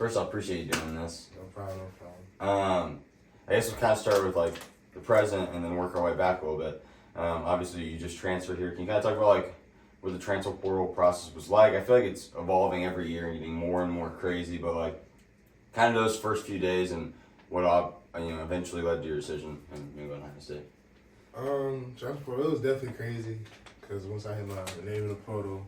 First, I appreciate you doing this. No problem. I guess we'll kind of start with like the present and then work our way back a little bit. Obviously, you just transferred here. Can you kind of talk about like what the transfer portal process was like? I feel like it's evolving every year and getting more and more crazy, but like kind of those first few days and what eventually led to your decision and moving on Ohio State. Transfer portal, it was definitely crazy because once I hit the name of the portal,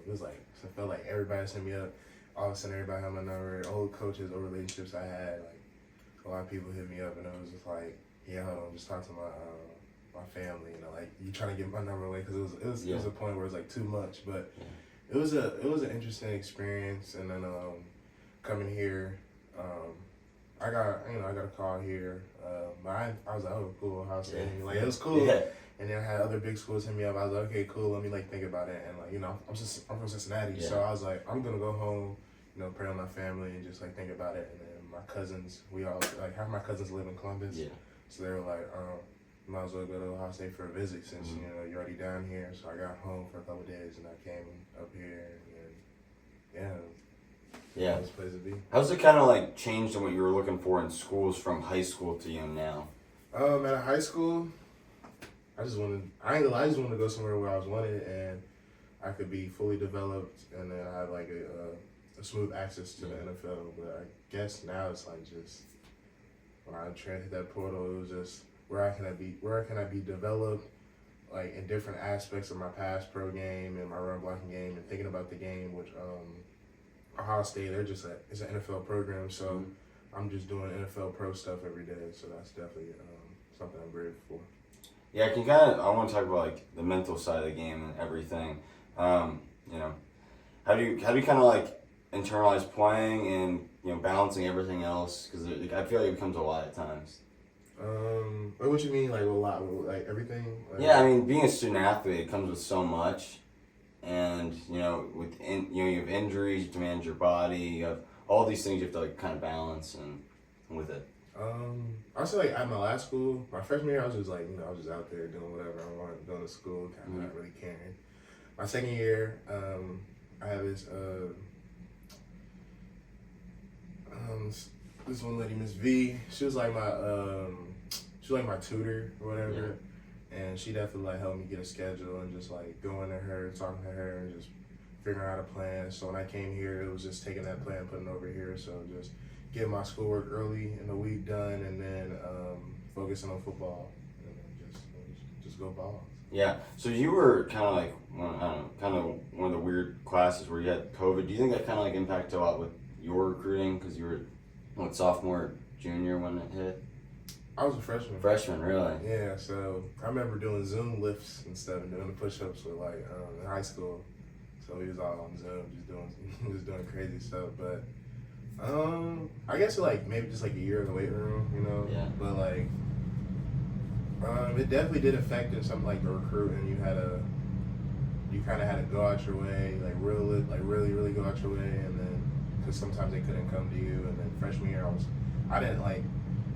it was like, it felt like everybody sent me up. All of a sudden, everybody had my number. Old coaches, old relationships I had, like a lot of people hit me up, and it was just like, yeah, hold on, just talk to my family, like you trying to get my number away because it was a point where it was like too much, but it was an interesting experience, and then coming here, I got a call here, but I was like, oh cool, OhioState, like it was cool. Yeah. And then I had other big schools hit me up. I was like, okay, cool. Let me like think about it. And like, I'm from Cincinnati, so I was like, I'm gonna go home, pray on my family and just like think about it. And then my cousins, we all like half my cousins live in Columbus, so they were like, might as well go to Ohio State for a visit since you're already down here. So I got home for a couple of days and I came up here and nice place to be. How's it kind of like changed in what you were looking for in schools from high school to now? At high school, I just wanted to go somewhere where I was wanted and I could be fully developed, and then I had like a smooth access to the NFL. But I guess now it's like just when I hit that portal, it was just where can I be developed, like in different aspects of my pass pro game and my run blocking game and thinking about the game, which Ohio State, it's an NFL program, so I'm just doing NFL pro stuff every day. So that's definitely something I'm grateful for. Yeah, I want to talk about like the mental side of the game and everything. How do you kind of like internalize playing and balancing everything else? Because I feel like it becomes a lot at times. What you mean, like a lot, like everything? Like, yeah, I mean, being a student athlete, it comes with so much, and you have injuries, you demand your body, you have all these things you have to like kind of balance and with it. I say like at my last school, my freshman year, I was just like, I was just out there doing whatever I wanted, going to school, kind of not really caring. My second year, I had this this one lady, Miss V. She was like my tutor or whatever, and she definitely like helped me get a schedule and just like going to her, talking to her, and just figuring out a plan. So when I came here, it was just taking that plan, putting it over here. So just getting my schoolwork early in the week done, and then focusing on football, and then just go ball. Yeah. So you were kind of like one of the weird classes where you had COVID. Do you think that kind of like impacted a lot with your recruiting because you were sophomore, junior when it hit? I was a freshman. Freshman, really? Yeah. So I remember doing Zoom lifts and stuff and doing the push-ups with like in high school. So we was all on Zoom, just doing crazy stuff, but. I guess like maybe just like a year in the weight room, Yeah. But like, it definitely did affect in something like the recruiting. You kind of had to go out your way, really go out your way, and then because sometimes they couldn't come to you. And then freshman year, I didn't like.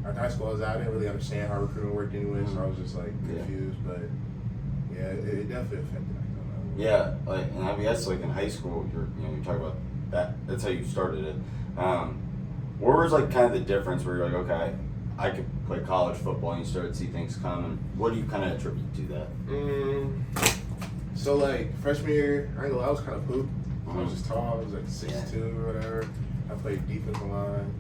At high school, I didn't really understand how recruiting worked anyway, so I was just like confused. But yeah, it definitely affected. Yeah, like, and I guess like in high school, you talk about that. That's how you started it. Where was like kind of the difference where you're like, okay, I could play college football, and you start to see things come, and what do you kind of attribute to that? So like freshman year, I was kind of poop. I was just tall. I was like 6'2" or whatever. I played defensive line,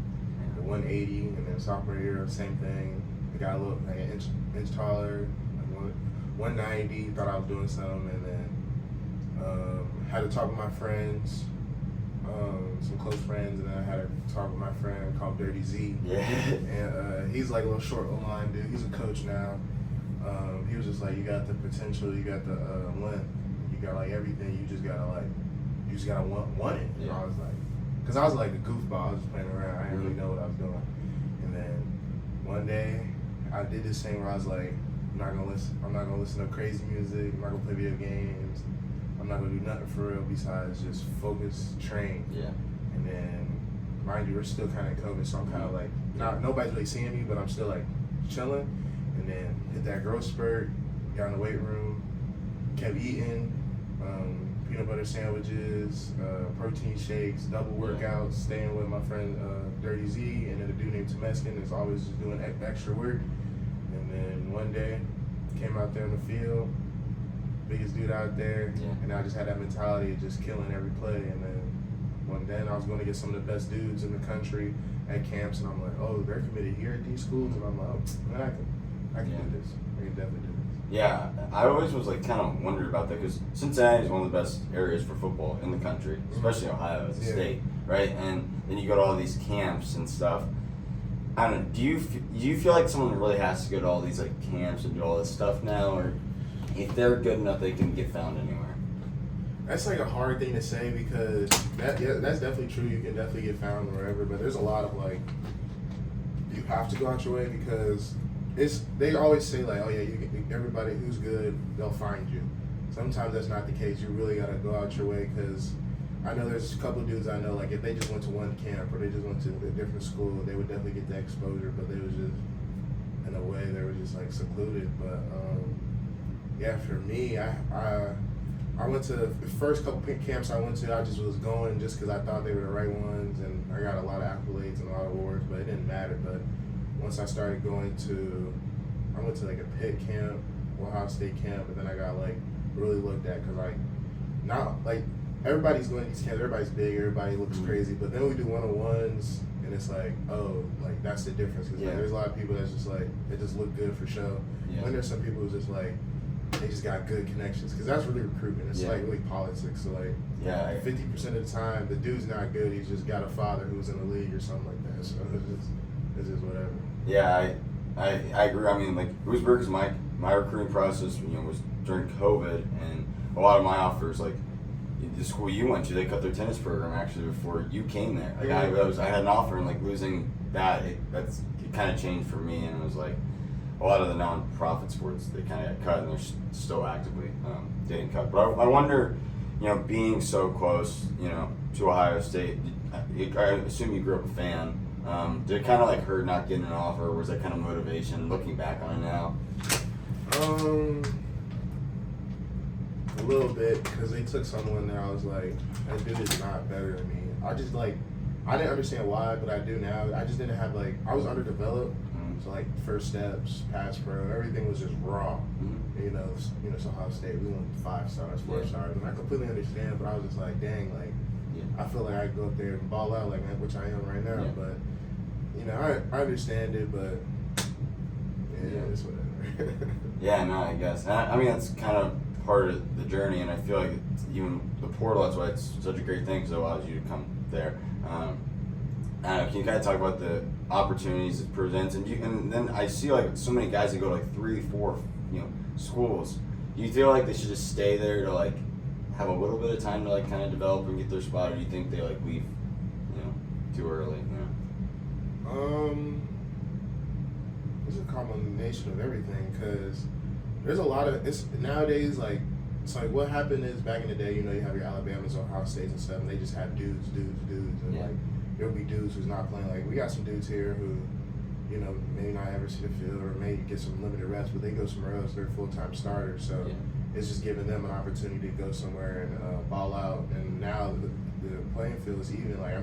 180, and then sophomore year, same thing. I got a little like an inch taller, like 190. Thought I was doing something, and then had to talk with my friends. Some close friends, and then I had to talk with my friend called Dirty Z. Yeah. And he's like a little short line dude. He's a coach now. He was just like, you got the potential, you got the length, you got like everything. You just gotta want it. Yeah. And I was like, because I was like a goofball. I was just playing around. I didn't really know what I was doing. And then one day, I did this thing where I was like, I'm not gonna listen to crazy music. I'm not gonna play video games. I'm not gonna do nothing for real besides just focus, train. Yeah. And then, mind you, we're still kind of COVID, so I'm kind of like, nobody's really seeing me, but I'm still like chilling. And then hit that growth spurt, got in the weight room, kept eating, peanut butter sandwiches, protein shakes, double workouts, staying with my friend Dirty Z, and then a dude named Temeskin is always just doing extra work. And then one day, came out there in the field, biggest dude out there, and I just had that mentality of just killing every play. And then I was going to get some of the best dudes in the country at camps, and I'm like, oh, they're committed here at these schools, and I'm like, oh, man, I can do this. I can definitely do this. Yeah, I always was like kind of wondered about that because Cincinnati is one of the best areas for football in the country, especially Ohio as a state, right? And then you go to all these camps and stuff. I don't know. Do you feel like someone really has to go to all these like camps and do all this stuff now, or if they're good enough, they can get found anywhere? That's like a hard thing to say because that's definitely true. You can definitely get found wherever, but there's a lot of like you have to go out your way because they always say like, oh yeah, everybody who's good, they'll find you. Sometimes that's not the case. You really gotta go out your way because I know there's a couple of dudes I know like if they just went to one camp or they just went to a different school, they would definitely get that exposure. But they was just in a way they were just like secluded. But yeah, for me, I went to the first couple camps I went to. I just was going just because I thought they were the right ones, and I got a lot of accolades and a lot of awards, but it didn't matter. But once I started going I went to like a Pitt camp, OhioState camp, and then I got like really looked at because like now like everybody's going to these camps, everybody's big, everybody looks crazy, but then we do one-on-ones and it's like, oh, like that's the difference because like, there's a lot of people that's just like they just look good for show. When there's some people who's just like they just got good connections because that's really recruitment. It's like really politics. So like 50% of the time the dude's not good. He's just got a father who's in the league or something like that. So it's just whatever. Yeah, I agree. I mean, like Lewisburg is my recruiting process. Was during COVID, and a lot of my offers, like the school you went to, they cut their tennis program actually before you came there. Like I had an offer, and like losing that, it kind of changed for me, and it was like a lot of the non-profit sports they kind of got cut, and they're still actively getting cut. But I wonder, being so close, to Ohio State, I assume you grew up a fan. Did it kind of like hurt not getting an offer, or was that kind of motivation looking back on it now? A little bit because they took someone that I was like, that dude is not better than me. I didn't understand why, but I do now. I just didn't have I was underdeveloped. So like first steps, pass pro, everything was just raw. So Ohio State, we went 5 stars, 4 stars, and I completely understand. But I was just like, dang, I feel like I could go up there and ball out which I am right now. But I understand it, but it's whatever. I guess. I mean, that's kind of part of the journey, and I feel like even the portal, that's why it's such a great thing because it allows you to come there. I don't know, can you kind of talk about the opportunities it presents, and then I see like so many guys that go to like 3, 4, schools. Do you feel like they should just stay there to like have a little bit of time to like kind of develop and get their spot, or do you think they like leave, too early? It's a combination of everything because there's a lot of nowadays like it's like what happened is back in the day, you have your Alabamas, Ohio States and stuff, and they just have dudes, and like there'll be dudes who's not playing. Like we got some dudes here who, may not ever see the field or may get some limited reps, but they go somewhere else. They're full-time starters, so it's just giving them an opportunity to go somewhere and ball out. And now the playing field is even. Like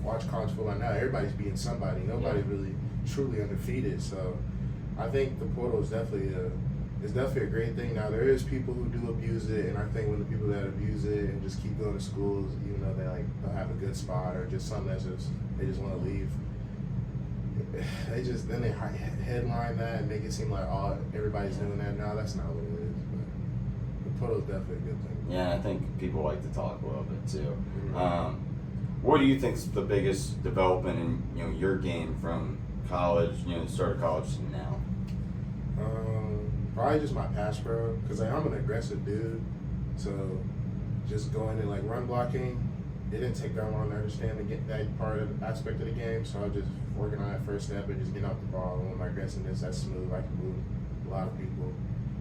watch college football now. Everybody's beating somebody. Nobody's really truly undefeated. So I think the portal is definitely a great thing. Now there is people who do abuse it, and I think when the people that abuse it and just keep going to schools, even though they'll have a good spot or just something they just want to leave. Then they headline that and make it seem like everybody's doing that. No, that's not what it is. But the portal is definitely a good thing. Yeah, I think people like to talk a little bit too. What do you think is the biggest development in your game from college, the start of college to now? Probably just my pass pro, because I'm an aggressive dude. So just going in run blocking, it didn't take that long to understand that aspect of the game. So I just working on that first step and just getting off the ball. And with my aggressiveness, that's smooth. I can move a lot of people.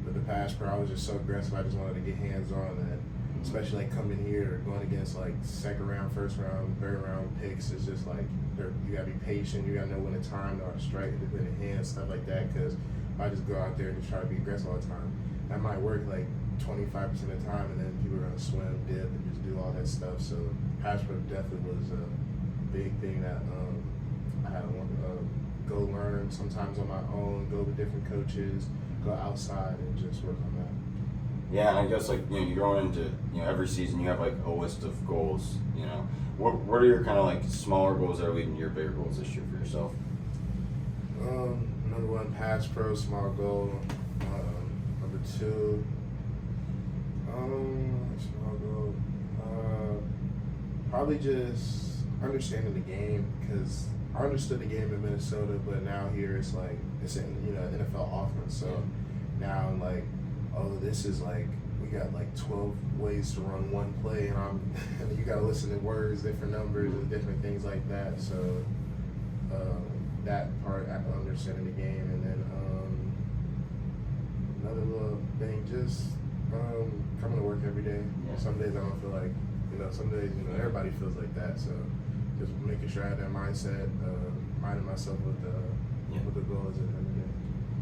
But the pass pro, I was just so aggressive. I just wanted to get hands on, and especially coming here or going against second round, first round, third round picks. It's just you gotta be patient. You gotta know when to time, know how to strike, when to hand, stuff like that. Because if I just go out there and just try to be aggressive all the time, that might work 25% of the time, and then people are gonna swim, dip, and just do all that stuff. So pass pro definitely was a big thing that I had to go learn sometimes on my own, go with different coaches, go outside and just work on that. Yeah, and I guess like you're going into every season you have like a list of goals. What are your kind of like smaller goals that are leading to your bigger goals this year for yourself? Number one, pass pro, small goal. Number two, small goal. Probably just understanding the game, because I understood the game in Minnesota, but now here it's like it's an NFL offense. So now I'm like, oh, this is like we got like 12 ways to run one play, and you got to listen to words, different numbers, and different things like that. So that part, understanding the game, and then another little thing, just coming to work every day. Yeah. Some days I don't feel like, some days everybody feels like that. So just making sure I have that mindset, minding myself what the goal is at the end of the day.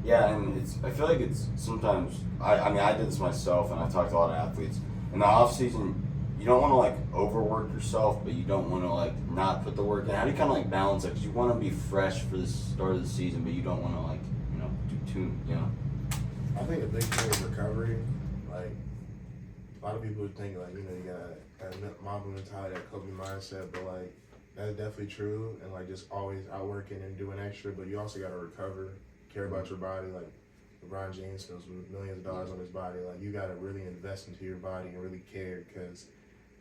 Yeah, and I feel like it's sometimes, I mean, I did this myself, and I've talked to a lot of athletes. In the off season, you don't want to like overwork yourself, but you don't want to like not put the work in. How do you kind of like balance it? Because you want to be fresh for the start of the season, but you don't want to like do too. I think a big thing is recovery. Like a lot of people would think like you got that Mamba mentality, that Kobe mindset, but like that's definitely true. And like just always outworking and doing extra, but you also got to recover, care about your body. Like LeBron James spends millions of dollars on his body. Like you got to really invest into your body and really care, because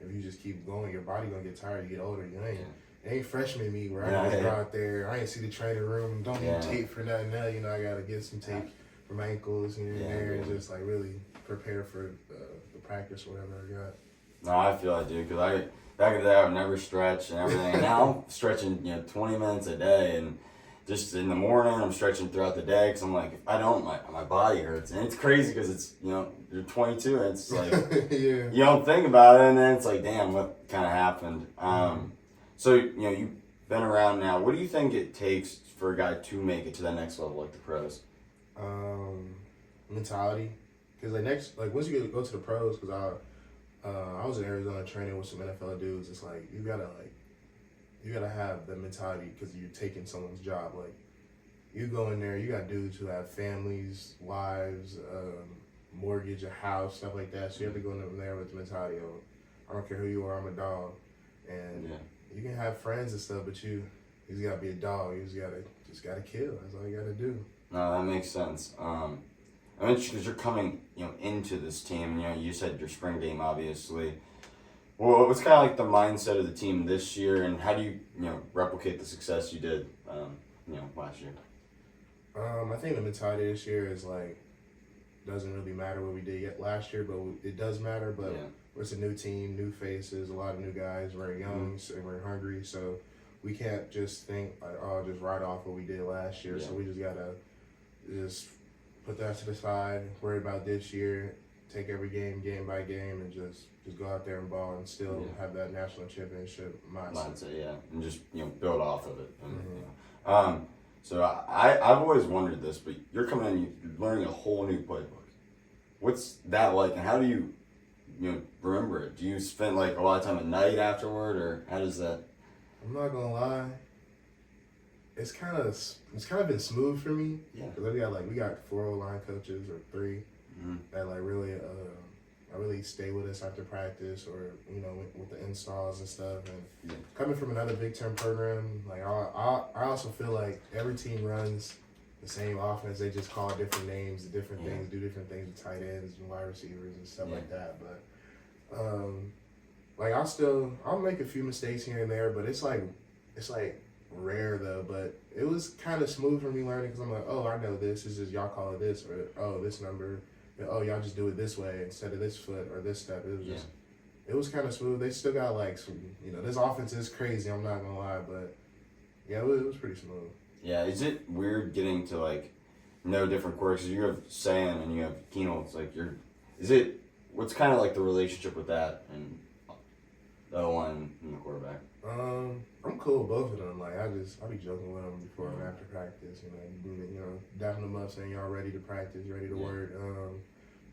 if you just keep going, your body gonna get tired. You get older. It ain't freshman me where I just go out there. I ain't see the training room. Don't need tape for nothing. Now I gotta get some tape for my ankles here and there, and just like really prepare for the practice or whatever I got. No, I feel I do, because back in the day I would never stretch and everything. And now I'm stretching 20 minutes a day, and just in the morning I'm stretching throughout the day, because I'm like, if I don't, my body hurts. And it's crazy because it's you're 22 and it's like you don't think about it, and then it's like, damn, what kind of happened? So you've been around now. What do you think it takes for a guy to make it to that next level, like the pros? Mentality, because once you go to the pros, because I was in Arizona training with some NFL dudes. It's like you gotta have the mentality, because you're taking someone's job. Like you go in there, you got dudes who have families, wives, mortgage, a house, stuff like that. So you have to go in there with the mentality of, I don't care who you are, I'm a dog. And you can have friends and stuff, but you just gotta be a dog. You just gotta kill. That's all you gotta do. No, that makes sense. I'm interested because you're coming, into this team. You said your spring game, obviously. Well, what's kind of like the mindset of the team this year, and how do you, replicate the success you did, last year? I think the mentality this year is like, doesn't really matter what we did yet last year, but it does matter. But it's a new team, new faces, a lot of new guys. We're young and we're hungry, so we can't just think like, oh, just write off what we did last year. So we just gotta just put that to the side, worry about this year, take every game by game, and just go out there and ball, and still have that national championship mindset. And just build off of it. And, so I've always wondered this, but you're coming in, you're learning a whole new playbook. What's that like, and how do you remember it? Do you spend like a lot of time at night afterward, or how does that? I'm not gonna lie, it's kind of been smooth for me. Because we got 4 O-line coaches, or 3 that like really really stay with us after practice, or with the installs and stuff. And coming from another Big Ten program, like I also feel like every team runs the same offense. They just call different names, different things, do different things with tight ends and wide receivers and stuff like that. But like I'll make a few mistakes here and there, but it's like rare though. But it was kind of smooth for me learning, because I'm like, oh, I know this. This is y'all call it this, or oh, this number. Oh, y'all just do it this way instead of this foot or this step. It was it was kind of smooth. They still got like some, this offense is crazy. I'm not gonna lie, but it was pretty smooth. Yeah, is it weird getting to like know different quirks? You have Sam and you have Keenel. It's like what's kind of like the relationship with that and the O-line and the quarterback? I'm cool with both of them. Like I be joking with them before and after practice. Dapping them up, saying y'all ready to practice, ready to work.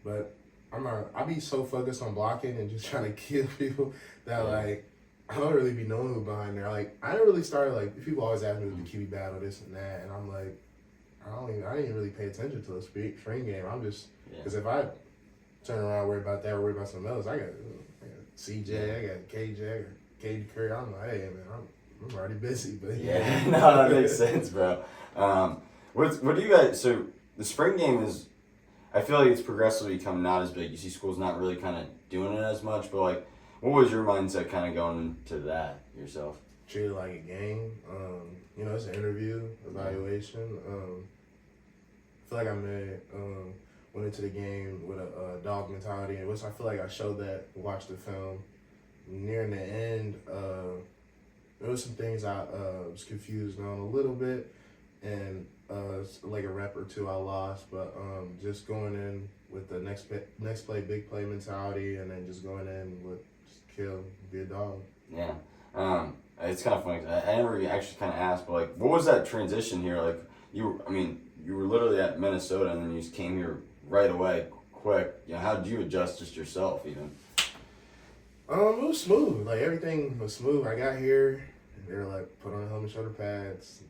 But I be so focused on blocking and just trying to kill people that like I don't really be knowing who behind there. Like I didn't really start like people always ask me with the QB battle this and that, and I'm like I didn't really pay attention to the spring game. I'm just because if I turn around worry about that or worry about something else, I got CJ, I got KJ, I got Katie Curry. I'm like, hey man, I'm already busy, but yeah, no, that makes sense, bro. What do you guys? So the spring game is, I feel like it's progressively become not as big. You see schools not really kind of doing it as much, but like, what was your mindset kind of going into that yourself? Treat it like a game. It's an interview, evaluation. I feel like went into the game with a dog mentality, which I feel like I showed that. Watched the film. Near the end, there was some things I was confused on a little bit, and like a rep or two I lost, but just going in with the next play, big play mentality, and then just going in with just kill, be a dog. Yeah. It's kind of funny. I never actually kind of asked, but like, what was that transition here? Like, you were literally at Minnesota, and then you just came here right away, quick. How did you adjust just yourself, even? It was smooth. Like everything was smooth. I got here, and they were like, put on helmet, shoulder pads,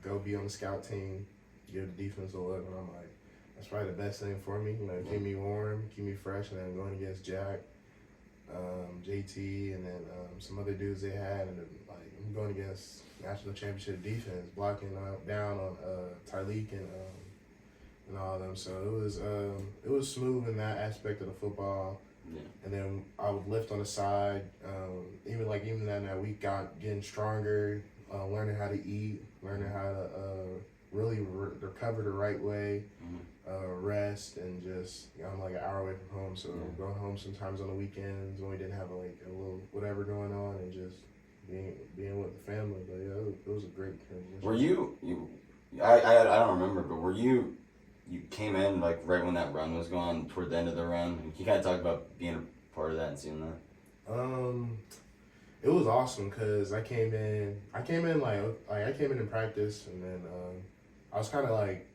go be on the scout team, give the defense a look, and I'm like, that's probably the best thing for me. Keep me warm, keep me fresh, and then going against Jack, JT, and then some other dudes they had, and then like I'm going against national championship defense, blocking down on Tyleek and all of them. So it was smooth in that aspect of the football. Yeah. And then I would lift on the side. Even that week, getting stronger, learning how to eat, learning how to really recover the right way, rest, and just I'm like an hour away from home, so going home sometimes on the weekends when we didn't have like a little whatever going on, and just being with the family. But yeah, it was a great transition. Were you I don't remember, but were you came in like right when that run was going, toward the end of the run? Can you kind of talk about being a part of that and seeing that? It was awesome because I came in in practice, and then I was kind of like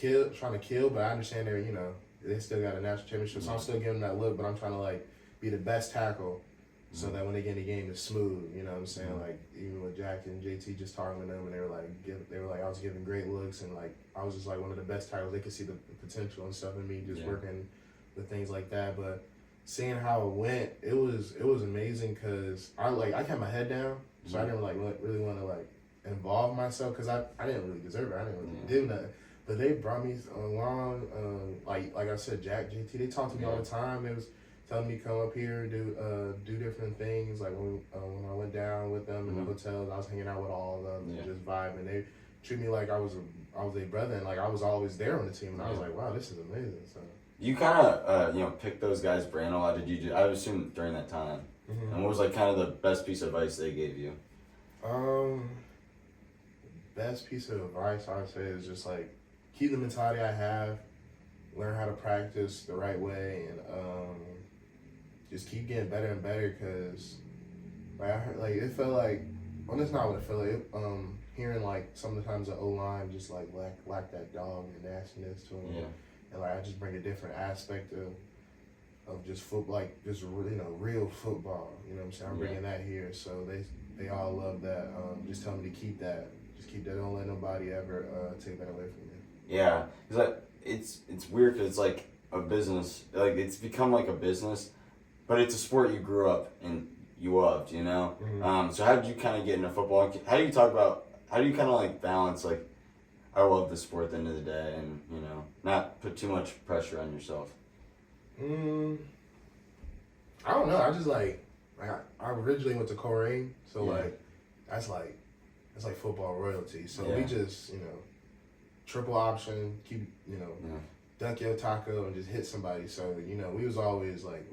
trying to kill, but I understand they still got a national championship, so I'm still giving them that look, but I'm trying to like be the best tackle so that when they get in the game, it's smooth. You know what I'm saying? Like even with Jack and JT, just talking to them, and they were like I was giving great looks, and like I was just like one of the best tackles. They could see the potential and stuff in me, just working with things like that. But seeing how it went, it was amazing because I kept my head down, so I didn't really want to like involve myself because I didn't really deserve it. I didn't really do nothing. But they brought me along, like I said, Jack, JT. They talked to me all the time. It was telling me to come up here, do different things. Like when I went down with them in the hotels, I was hanging out with all of them and just vibing. They treat me like I was their brother, and like I was always there on the team. And I was like, wow, this is amazing. So you kind of picked those guys' brain a lot. Did you do? I would assume during that time. And what was like kind of the best piece of advice they gave you? Best piece of advice I would say is just like keep the mentality I have, learn how to practice the right way, and just keep getting better and better. Cause it felt like, well, that's not what it felt like. Hearing like sometimes the O-line just like lack that dog and nastiness to them. Yeah. And like I just bring a different aspect of just football, like just real football. You know what I'm saying? I'm bringing that here, so they all love that. Just tell me to keep that. Just keep that. Don't let nobody ever take that away from me. Yeah, because it's weird because it's like a business. Like it's become like a business, but it's a sport you grew up and you loved. So how did you kind of get into football? How do you kind of like balance like I love the sport at the end of the day, and not put too much pressure on yourself? I don't know. I just I originally went to Corrine, so that's like football royalty. So we just triple option, keep dunk your taco and just hit somebody. So we was always like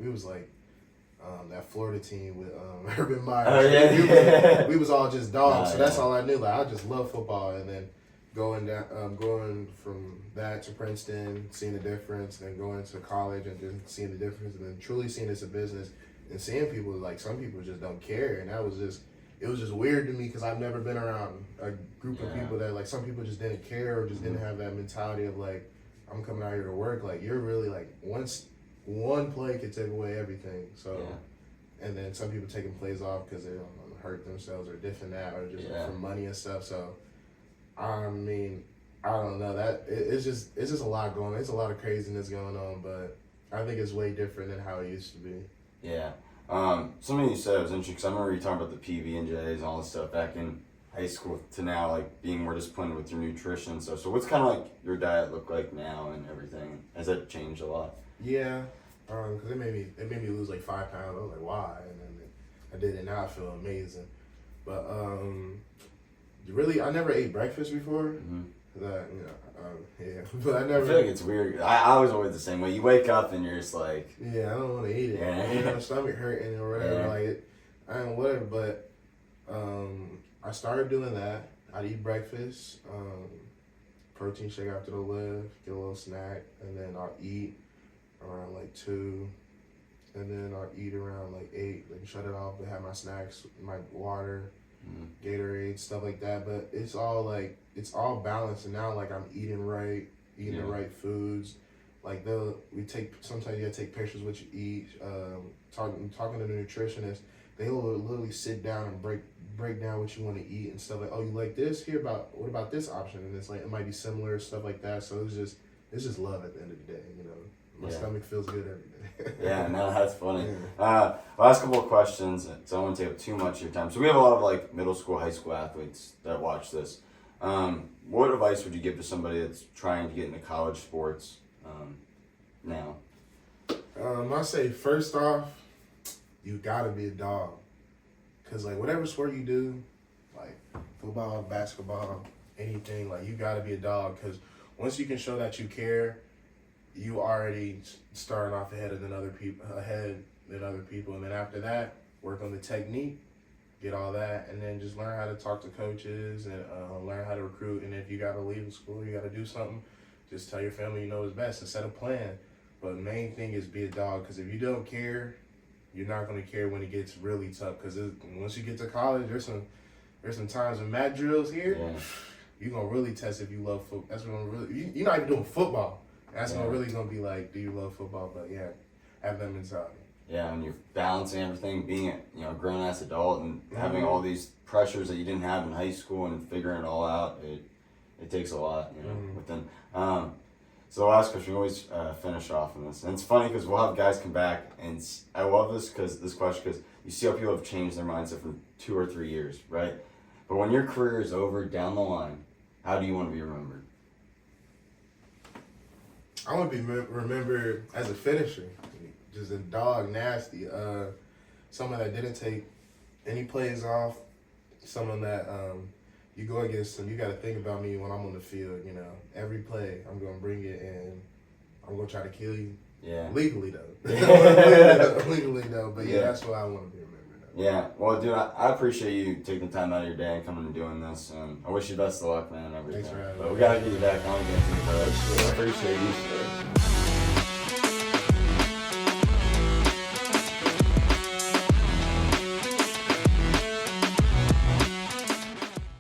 that Florida team with Urban Meyer. Oh, we was all just dogs. So that's all I knew. Like I just love football, and then going from that to Princeton, seeing the difference, then going to college and then seeing the difference, and then truly seeing it's a business and seeing people like some people just don't care, and it was just weird to me because I've never been around a group of people that like some people just didn't care or just didn't have that mentality of like I'm coming out here to work. Like you're really like once one play could take away everything. So, Yeah. and then some people taking plays off because they don't want to hurt themselves or different that or just for money and stuff. So, I mean, I don't know that it's just a lot going on. It's a lot of craziness going on, but I think it's way different than how it used to be. Yeah. Something you said was interesting because I remember you talking about the PB&Js and all this stuff back in high school to now, like being more disciplined with your nutrition and stuff. So what's kind of like your diet look like now and everything? Has that changed a lot? Yeah, because it made me lose like 5 pounds. I was like, why? And then I did it. Now I feel amazing. But really, I never ate breakfast before. Mm-hmm. Yeah, but I never. I feel like it's weird. I was always the same way. You wake up and you're just like, yeah, I don't want to eat it. Yeah. My stomach hurting or whatever. Yeah. Like, I don't whatever. But I started doing that. I'd eat breakfast, protein shake after the lift, get a little snack, and then I'll eat around like 2, and then I'll eat around like 8. Like shut it off, have my snacks, my water, Gatorade, stuff like that. But it's all balanced, and now like I'm eating right, eating the right foods. Like sometimes you gotta take pictures of what you eat. Talking to the nutritionist, they'll literally sit down and break down what you want to eat and stuff like, oh, you like this? What about this option? And it's like it might be similar, stuff like that. So it's just love at the end of the day, you know. My stomach feels good every day. Yeah, no, that's funny. Last couple of questions, so I don't want to take up too much of your time. So we have a lot of like middle school, high school athletes that watch this. What advice would you give to somebody that's trying to get into college sports now? I say first off, you gotta be a dog. Cause like whatever sport you do, like football, basketball, anything, like you gotta be a dog. Cause once you can show that you care, you already starting off ahead than other people, and then after that, work on the technique, get all that, and then just learn how to talk to coaches and learn how to recruit. And if you gotta leave the school, you gotta do something, just tell your family you know what's best and set a plan. But main thing is be a dog. Cause if you don't care, you're not gonna care when it gets really tough. Cause once you get to college, there's some times when mat drills here, you're gonna really test if you love football. That's when you're not even doing football. That's really gonna be like, do you love football? But yeah, have that mentality. Yeah, and you're balancing everything, being a grown ass adult and having all these pressures that you didn't have in high school and figuring it all out. It takes a lot, within. So the last question, we always finish off on this. And it's funny because we'll have guys come back, and I love this question because you see how people have changed their mindset from 2 or 3 years, right? But when your career is over down the line, how do you want to be remembered? I want to be remembered as a finisher, just a dog, nasty. Someone that didn't take any plays off, someone that you go against them. You got to think about me when I'm on the field. You know, every play I'm gonna bring it, and I'm gonna try to kill you. Yeah. Legally though. Legally though. But that's what I want to be remembered. Yeah. Well, dude, I appreciate you taking the time out of your day and coming and doing this. And I wish you best of luck, man, and everything. Thanks for having me. But we gotta get you back on again, too, bro. I appreciate you.